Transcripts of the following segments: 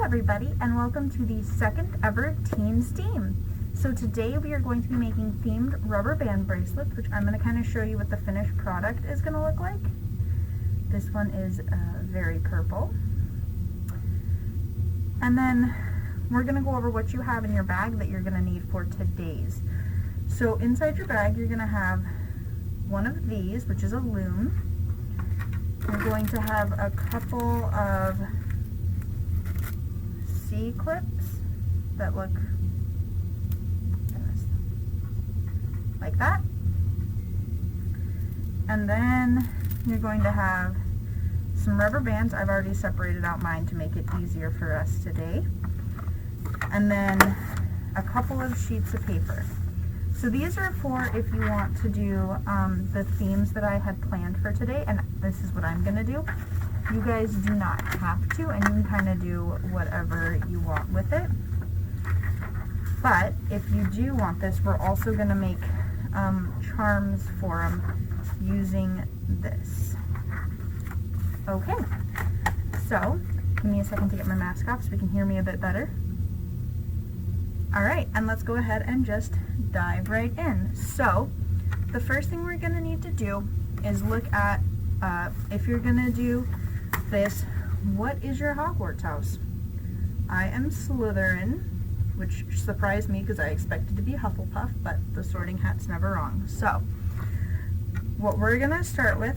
everybody, and welcome to the second ever Teens Theme. So today we are going to be making themed rubber band bracelets, which I'm going to kind of show you what the finished product is going to look like. This one is very purple. And then we're going to go over what you have in your bag that you're going to need for today's. So inside your bag you're going to have one of these, which is a loom. You're going to have a couple of C-clips that look like that. And then you're going to have some rubber bands. I've already separated out mine to make it easier for us today. And then a couple of sheets of paper. So these are for if you want to do the themes that I had planned for today, and this is what I'm going to do. You guys do not have to, and you can kind of do whatever you want with it. But if you do want this, we're also going to make charms for them using this. Okay, so give me a second to get my mask off so we can hear me a bit better. Alright, and let's go ahead and just dive right in. So, the first thing we're going to need to do is look at, if you're going to do this, what is your Hogwarts house? I am Slytherin, which surprised me because I expected to be Hufflepuff, but the sorting hat's never wrong. So, what we're going to start with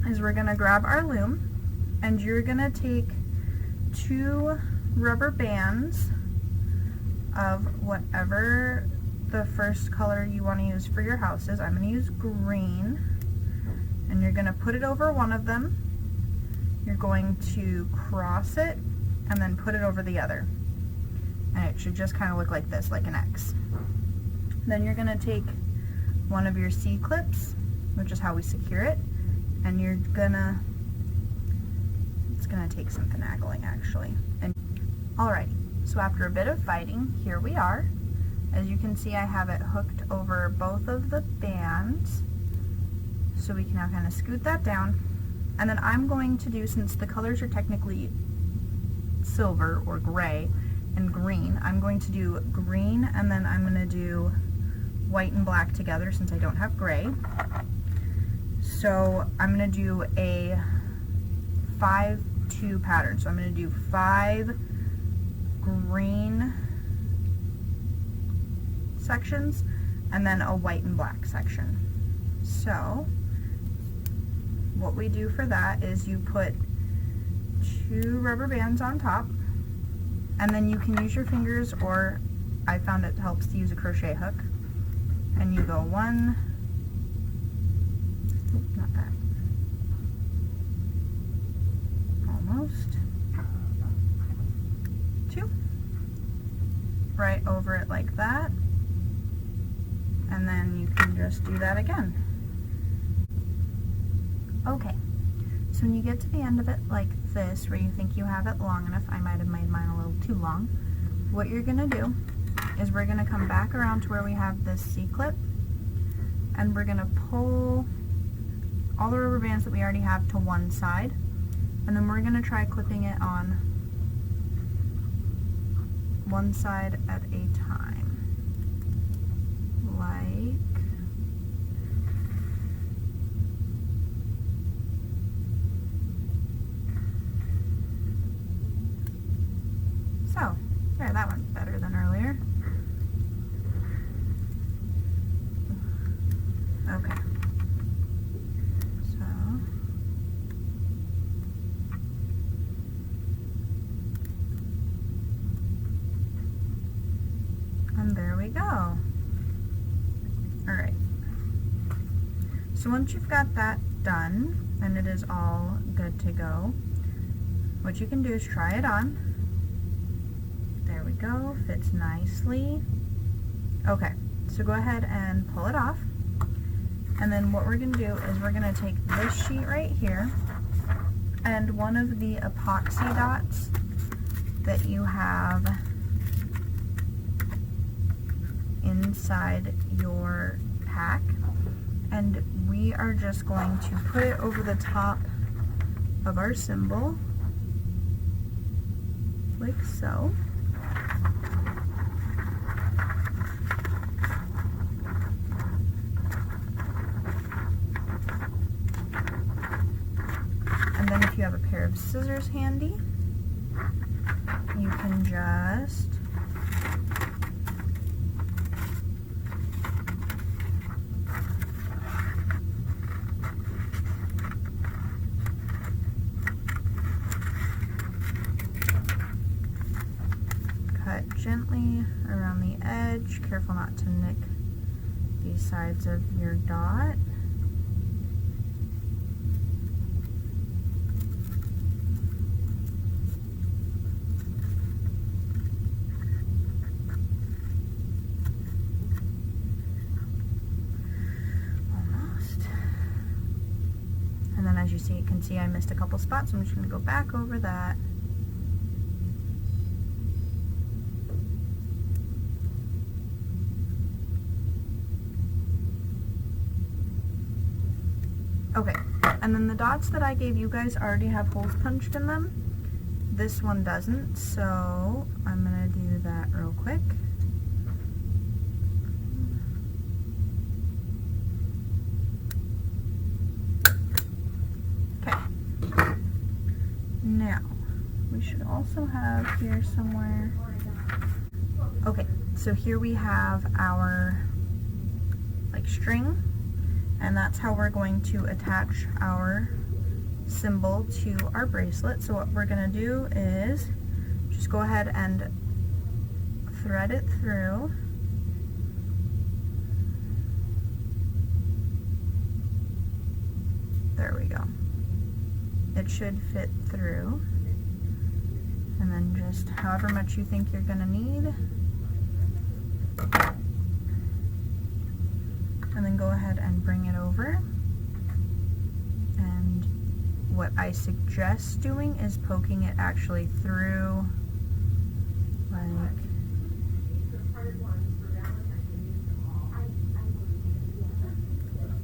is we're going to grab our loom, and you're going to take 2 rubber bands of whatever the first color you want to use for your house is. I'm going to use green, and you're going to put it over one of them. You're going to cross it and then put it over the other, and it should just kind of look like this, like an X. Then you're going to take one of your C-clips, which is how we secure it, and you're gonna, it's gonna take some finagling actually. And alrighty, so after a bit of fighting, here we are. As you can see, I have it hooked over both of the bands, so we can now kind of scoot that down. And then I'm going to do, since the colors are technically silver or gray and green, I'm going to do green, and then I'm going to do white and black together since I don't have gray. So I'm going to do a 5-2 pattern. So I'm going to do 5 green sections and then a white and black section. So what we do for that is you put 2 rubber bands on top, and then you can use your fingers, or I found it helps to use a crochet hook, and you go 1, not that, almost, 2, right over it like that, and then you can just do that again. Okay, so when you get to the end of it like this, where you think you have it long enough, I might have made mine a little too long, what you're going to do is we're going to come back around to where we have this C-clip, and we're going to pull all the rubber bands that we already have to one side, and then we're going to try clipping it on one side at a time, like so. There, that one's better than earlier. Okay. So, and there we go. Alright. So once you've got that done, and it is all good to go, what you can do is try it on. There we go, fits nicely. Okay, so go ahead and pull it off. And then what we're going to do is we're going to take this sheet right here, and one of the epoxy dots that you have inside your pack, and we are just going to put it over the top of our symbol like so. And then if you have a pair of scissors handy, you can just cut gently around the edge. Careful not to nick the sides of your dot. And then as you can see I missed a couple spots, so I'm just going to go back over that. Okay, and then the dots that I gave you guys already have holes punched in them. This one doesn't, so I'm going to do that real quick. Now, we should also have here somewhere, okay, so here we have our like string, and that's how we're going to attach our symbol to our bracelet. So what we're going to do is just go ahead and thread it through. There we go. It should fit through, and then just however much you think you're going to need, and then go ahead and bring it over. And what I suggest doing is poking it actually through, like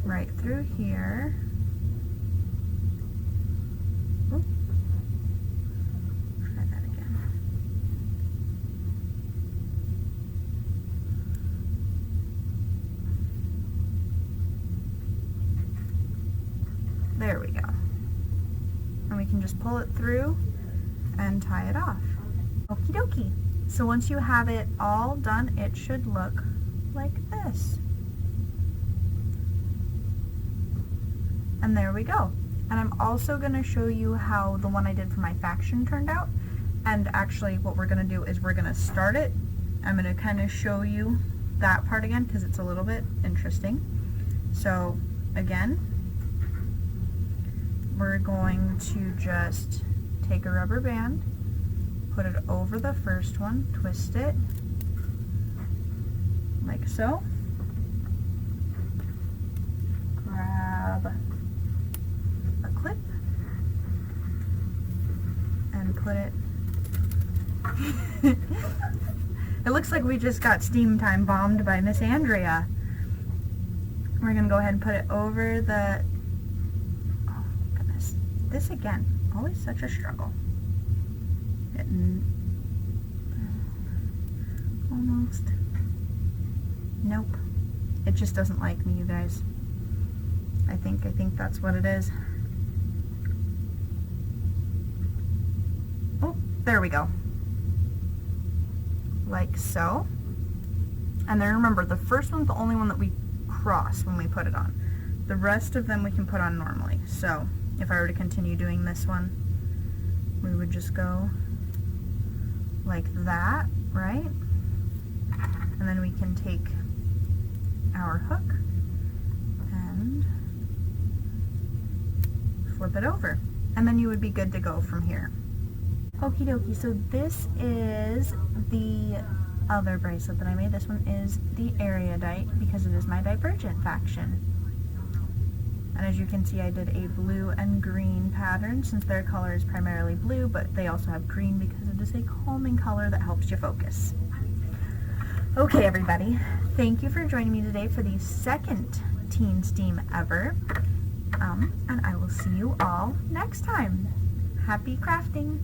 right through here. There we go. And we can just pull it through and tie it off. Okie dokie. So once you have it all done, it should look like this. And there we go. And I'm also going to show you how the one I did for my faction turned out. And actually what we're going to do is we're going to start it. I'm going to kind of show you that part again because it's a little bit interesting. So again, we're going to just take a rubber band, put it over the first one, twist it like so, grab a clip and put it it looks like we just got steam time bombed by Miss Andrea. We're gonna go ahead and put it over the, oh goodness, this again, always such a struggle. Almost. Nope. It just doesn't like me, you guys. I think that's what it is. Oh, there we go. Like so. And then remember, the first one's the only one that we cross when we put it on. The rest of them we can put on normally. So if I were to continue doing this one, we would just go like that, right? And then we can take our hook and flip it over. And then you would be good to go from here. Okie dokie, so this is the other bracelet that I made. This one is the erudite because it is my divergent faction. And as you can see, I did a blue and green pattern since their color is primarily blue, but they also have green because it is a calming color that helps you focus. Okay, everybody, thank you for joining me today for the second Teen Steam ever. And I will see you all next time. Happy crafting!